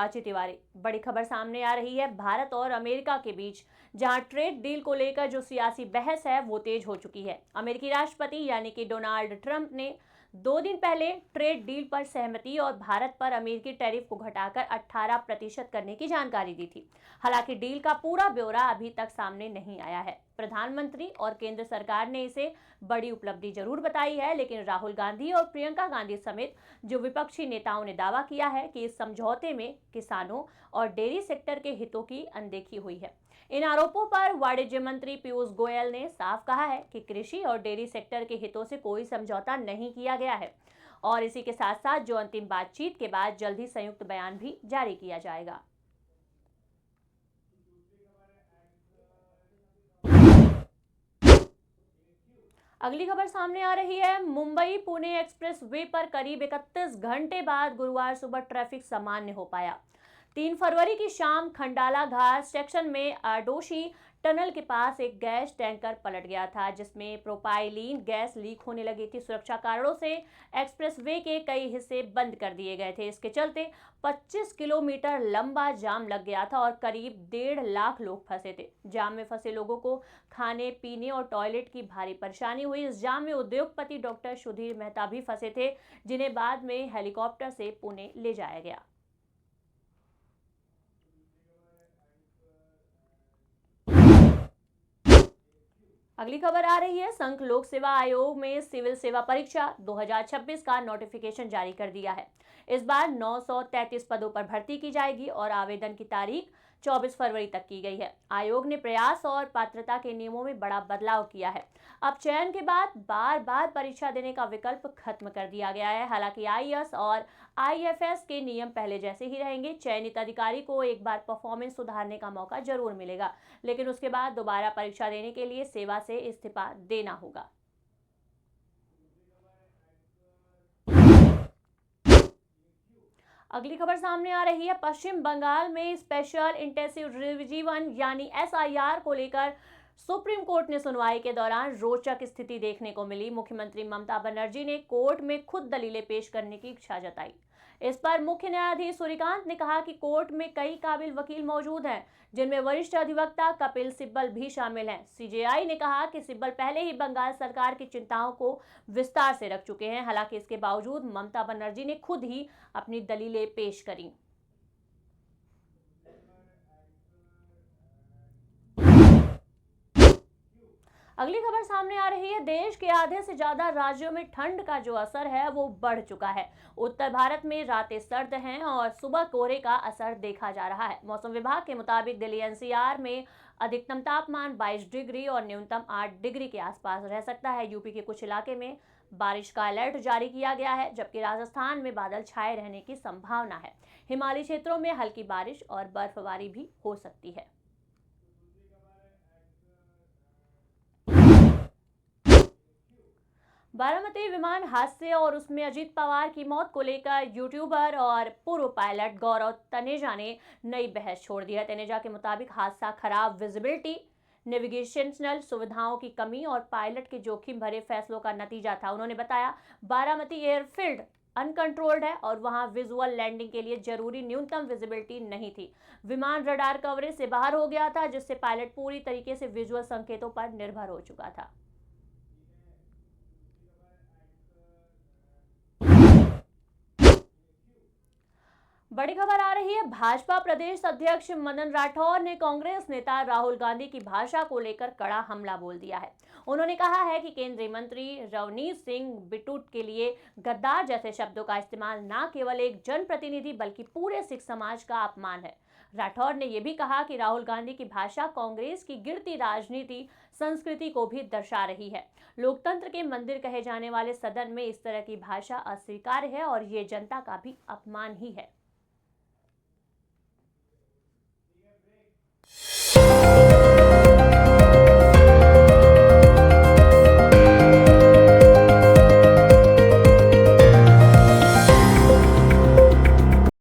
प्राची तिवारी। बड़ी खबर सामने आ रही है भारत और अमेरिका के बीच, जहां ट्रेड डील को लेकर जो सियासी बहस है वो तेज हो चुकी है। अमेरिकी राष्ट्रपति यानी कि डोनाल्ड ट्रंप ने 2 दिन पहले ट्रेड डील पर सहमति और भारत पर अमेरिकी टैरिफ को घटाकर 18% करने की जानकारी दी थी। हालांकि डील का पूरा ब्यौरा अभी तक सामने नहीं आया है। प्रधानमंत्री और केंद्र सरकार ने इसे बड़ी उपलब्धि जरूर बताई है, लेकिन राहुल गांधी और प्रियंका गांधी समेत जो विपक्षी नेताओं ने दावा किया है कि इस समझौते में किसानों और डेयरी सेक्टर के हितों की अनदेखी हुई है। इन आरोपों पर वाणिज्य मंत्री पीयूष गोयल ने साफ कहा है कि कृषि और डेयरी सेक्टर के हितों से कोई समझौता नहीं किया गया है और इसी के साथ साथ जो अंतिम बातचीत के बाद जल्द ही संयुक्त बयान भी जारी किया जाएगा। अगली खबर सामने आ रही है। मुंबई पुणे एक्सप्रेस वे पर करीब 31 घंटे बाद गुरुवार सुबह ट्रैफिक सामान्य हो पाया। 3 फरवरी की शाम खंडाला घाट सेक्शन में आडोशी टनल के पास एक गैस टैंकर पलट गया था, जिसमें प्रोपाइलीन गैस लीक होने लगी थी। सुरक्षा कारणों से एक्सप्रेसवे के कई हिस्से बंद कर दिए गए थे। इसके चलते 25 किलोमीटर लंबा जाम लग गया था और करीब 1.5 लाख लोग फंसे थे। जाम में फंसे लोगों को खाने पीने और टॉयलेट की भारी परेशानी हुई। इस जाम में उद्योगपति डॉक्टर सुधीर मेहता भी फंसे थे, जिन्हें बाद में हेलीकॉप्टर से पुणे ले जाया गया। अगली खबर आ रही है। संघ लोक सेवा आयोग में सिविल सेवा परीक्षा 2026 का नोटिफिकेशन जारी कर दिया है। इस बार 933 पदों पर भर्ती की जाएगी और आवेदन की तारीख 24 फरवरी तक की गई है। आयोग ने प्रयास और पात्रता के नियमों में बड़ा बदलाव किया है। अब चयन के बाद बार बार परीक्षा देने का विकल्प खत्म कर दिया गया है। हालांकि आईएएस और आईएफएस के नियम पहले जैसे ही रहेंगे। चयनित अधिकारी को एक बार परफॉर्मेंस सुधारने का मौका जरूर मिलेगा, लेकिन उसके बाद दोबारा परीक्षा देने के लिए सेवा से इस्तीफा देना होगा। अगली खबर सामने आ रही है। पश्चिम बंगाल में स्पेशल इंटेंसिव रिवीजन यानी एसआईआर को लेकर सुप्रीम कोर्ट ने सुनवाई के दौरान रोचक स्थिति देखने को मिली। मुख्यमंत्री ममता बनर्जी ने कोर्ट में खुद दलीलें पेश करने की इच्छा जताई। इस पर मुख्य न्यायाधीश सूर्यकांत ने कहा कि कोर्ट में कई काबिल वकील मौजूद हैं, जिनमें वरिष्ठ अधिवक्ता कपिल सिब्बल भी शामिल हैं। सीजेआई ने कहा कि सिब्बल पहले ही बंगाल सरकार की चिंताओं को विस्तार से रख चुके हैं। हालांकि इसके बावजूद ममता बनर्जी ने खुद ही अपनी दलीलें पेश करी। अगली खबर सामने आ रही है। देश के आधे से ज्यादा राज्यों में ठंड का जो असर है वो बढ़ चुका है। उत्तर भारत में रातें सर्द हैं और सुबह कोहरे का असर देखा जा रहा है। मौसम विभाग के मुताबिक दिल्ली एनसीआर में अधिकतम तापमान 22 डिग्री और न्यूनतम 8 डिग्री के आसपास रह सकता है। यूपी के कुछ इलाके में बारिश का अलर्ट जारी किया गया है, जबकि राजस्थान में बादल छाए रहने की संभावना है। हिमालयी क्षेत्रों में हल्की बारिश और बर्फबारी भी हो सकती है। बारामती विमान हादसे और उसमें अजीत पवार की मौत को लेकर यूट्यूबर और पूर्व पायलट गौरव तनेजा ने नई बहस छोड़ दी है। तनेजा के मुताबिक हादसा खराब विजिबिलिटी, नेविगेशनल सुविधाओं की कमी और पायलट के जोखिम भरे फैसलों का नतीजा था। उन्होंने बताया, बारामती एयरफील्ड अनकंट्रोल्ड है और वहां विजुअल लैंडिंग के लिए जरूरी न्यूनतम विजिबिलिटी नहीं थी। विमान रडार कवरेज से बाहर हो गया था, जिससे पायलट पूरी तरीके से विजुअल संकेतों पर निर्भर हो चुका था। बड़ी खबर आ रही है। भाजपा प्रदेश अध्यक्ष मदन राठौर ने कांग्रेस नेता राहुल गांधी की भाषा को लेकर कड़ा हमला बोल दिया है। उन्होंने कहा है कि केंद्रीय मंत्री रवनीत सिंह बिटूट के लिए गद्दार जैसे शब्दों का इस्तेमाल न केवल एक जनप्रतिनिधि बल्कि पूरे सिख समाज का अपमान है। राठौर ने यह भी कहा कि राहुल गांधी की भाषा कांग्रेस की गिरती राजनीति संस्कृति को भी दर्शा रही है। लोकतंत्र के मंदिर कहे जाने वाले सदन में इस तरह की भाषा अस्वीकार्य है और ये जनता का भी अपमान ही है।